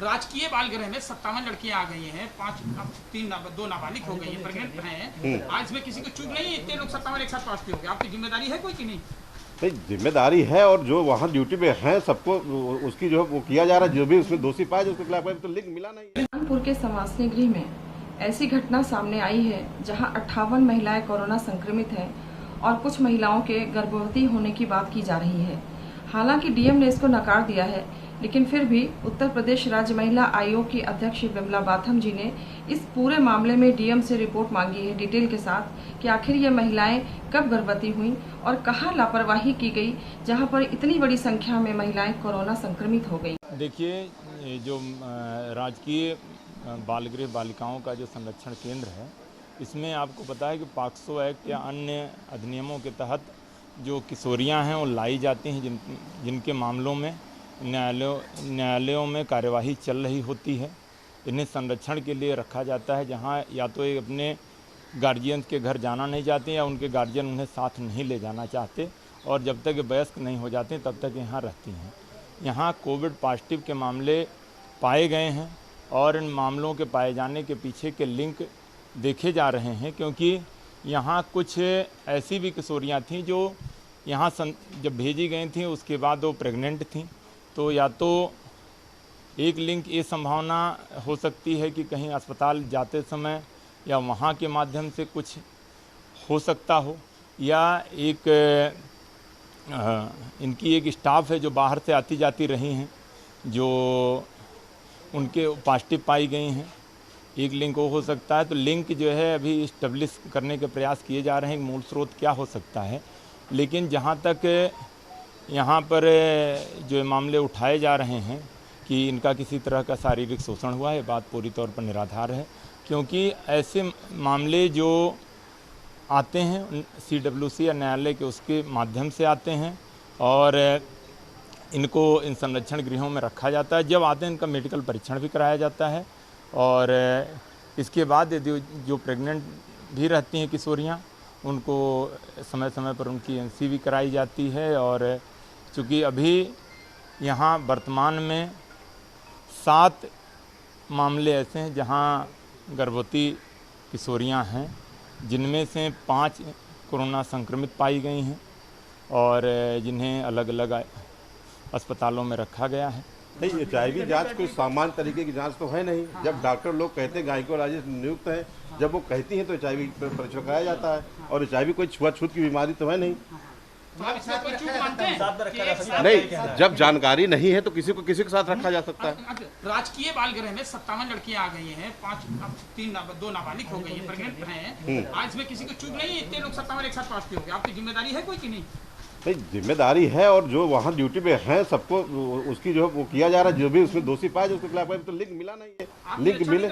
राजकीय बाल गृह में 57 लड़कियां आ गई हैं, 2 नाबालिग हो गई हैं, प्रेग्नेंट हैं। आज में किसी को चूक नहीं, इतने लोग 57 एक साथ पहुंचते हो गए। आपकी जिम्मेदारी है कोई कि नहीं? नहीं, जिम्मेदारी है, और जो वहाँ ड्यूटी पे हैं सबको उसकी जो वो किया जा रहा है, जो भी उसमें दोषी पाए उसके खिलाफ तो लिंक मिला नहीं है। कानपुर के समासनी गृह में ऐसी घटना सामने आई है जहां 58 महिलाएं कोरोना संक्रमित हैं और कुछ महिलाओं के गर्भवती होने की बात की जा रही है। हालांकि डीएम ने इसको नकार दिया है, लेकिन फिर भी उत्तर प्रदेश राज्य महिला आयोग की अध्यक्ष विमला बाथम जी ने इस पूरे मामले में डीएम से रिपोर्ट मांगी है डिटेल के साथ कि आखिर ये महिलाएं कब गर्भवती हुई और कहां लापरवाही की गई जहां पर इतनी बड़ी संख्या में महिलाएं कोरोना संक्रमित हो गई। देखिए, जो राजकीय बाल गृह बालिकाओं का जो संरक्षण केंद्र है, इसमें आपको पता है कि पॉक्सो एक्ट या अन्य अधिनियमों के तहत जो किशोरियां हैं वो लाई जाती हैं, जिनके मामलों में न्यायालयों में कार्यवाही चल रही होती है। इन्हें संरक्षण के लिए रखा जाता है, जहां या तो ये अपने गार्जियन के घर जाना नहीं चाहते या उनके गार्जियन उन्हें साथ नहीं ले जाना चाहते, और जब तक ये वयस्क नहीं हो जाते तब तक यहाँ रहती हैं। यहाँ कोविड पॉजिटिव के मामले पाए गए हैं और इन मामलों के पाए जाने के पीछे के लिंक देखे जा रहे हैं, क्योंकि यहाँ कुछ ऐसी भी किशोरियाँ थीं जो यहाँ जब भेजी गई थीं उसके बाद वो प्रेग्नेंट थीं। तो या तो एक लिंक ये संभावना हो सकती है कि कहीं अस्पताल जाते समय या वहाँ के माध्यम से कुछ हो सकता हो, या एक इनकी एक स्टाफ है जो बाहर से आती जाती रही हैं, जो उनके पॉजिटिव पाई गई हैं। एक लिंक वो हो सकता है। तो लिंक जो है अभी इस्टेब्लिश करने के प्रयास किए जा रहे हैं, मूल स्रोत क्या हो सकता है। लेकिन जहाँ तक यहाँ पर जो मामले उठाए जा रहे हैं कि इनका किसी तरह का शारीरिक शोषण हुआ है, बात पूरी तौर पर निराधार है, क्योंकि ऐसे मामले जो आते हैं CWC या न्यायालय के उसके माध्यम से आते हैं और इनको इन संरक्षण गृहों में रखा जाता है। जब आते हैं इनका मेडिकल परीक्षण भी कराया जाता है, और इसके बाद यदि जो प्रेग्नेंट भी रहती हैं किशोरियाँ, उनको समय समय पर उनकी NC भी कराई जाती है। और चूँकि अभी यहाँ वर्तमान में 7 मामले ऐसे हैं जहाँ गर्भवती किशोरियाँ हैं, जिनमें से 5 कोरोना संक्रमित पाई गई हैं और जिन्हें अलग अलग अस्पतालों में रखा गया है। नहीं, HIV जांच कोई सामान्य तरीके की जांच तो है नहीं। जब डॉक्टर लोग कहते हैं, गायकोलॉजिस्ट नियुक्त हैं, जब वो कहती हैं तो HIV परीक्षण कराया जाता है, और HIV कोई छुआछूत की बीमारी तो है नहीं। नहीं, जब जानकारी नहीं है तो किसी के साथ रखा जा सकता है। राजकीय बाल गृह में 57 लड़कियां आ गई हैं, 2 नाबालिग हो गई हैं, प्रेग्नेंट हैं। आज में किसी को चूक नहीं, इतने लोग 57 एक साथ पहुंचते हो गए। आपकी जिम्मेदारी है कोई कि नहीं? नहीं, जिम्मेदारी है, और जो वहाँ ड्यूटी पे हैं सबको उसकी जो वो किया जा रहा है, जो भी उसमें दोषी पाए उसके खिलाफ तो लिंक मिला नहीं है। लिंक मिले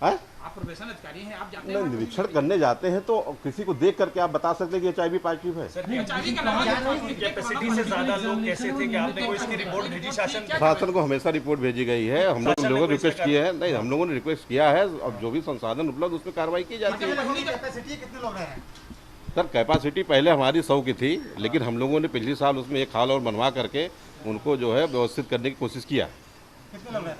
आप प्रोबेशन अधिकारी हैं, आप जाते हैं? निरीक्षण करने जाते हैं तो किसी को देख करके आप बता सकते हैं कि HIV पॉजिटिव है। कैपेसिटी से ज्यादा लोग कैसे थे कि आपने कोई इसकी रिपोर्ट भेजी शासन को? हमेशा रिपोर्ट भेजी गई है। हम लोगों ने रिक्वेस्ट किया है। नहीं, हम लोगों ने रिक्वेस्ट किया है, अब जो भी संसाधन उपलब्ध उसमें कार्रवाई की जाती है। कितने लोग हैं सर? कैपेसिटी पहले हमारी 100 की थी, लेकिन हम लोगों ने पिछले साल उसमें एक हॉल और बनवा करके उनको जो है व्यवस्थित करने की कोशिश किया। कितने लोग हैं?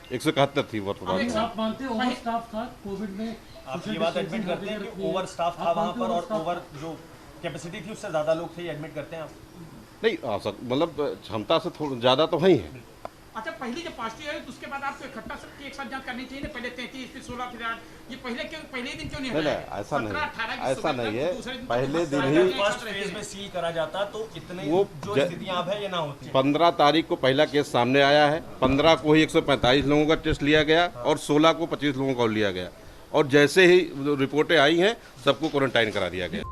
171 थी वर्तमान। आप मानते हैं ओवर स्टाफ था कोविड में? आप ये बात एडमिट करते हैं कि ओवर स्टाफ था वहाँ पर, और ओवर जो कैपेसिटी थी उससे ज़्यादा लोग थे, ये एडमिट करते हैं आप? नहीं, मतलब क्षमता से थोड़ा ज़्यादा तो है ही है। अच्छा, पहले जब पॉजिटिव है तो उसके बाद आपको इकट्ठा सबकी एक साथ जांच करनी चाहिए ना? पहले 33, फिर 16, फिर 8। ये पहले दिन क्यों नहीं? नहीं, ऐसा नहीं, ऐसा नहीं है। पहले दिन ही फर्स्ट फेज में सील करा जाता तो इतने वो जो स्थितियां अब है ये ना होती। 15 तारीख को पहला केस सामने आया है, 15 को ही 145 लोगों का टेस्ट लिया गया और 16 को 25 लोगों का लिया गया, और जैसे ही रिपोर्टें आई हैं सबको क्वारंटाइन करा दिया गया।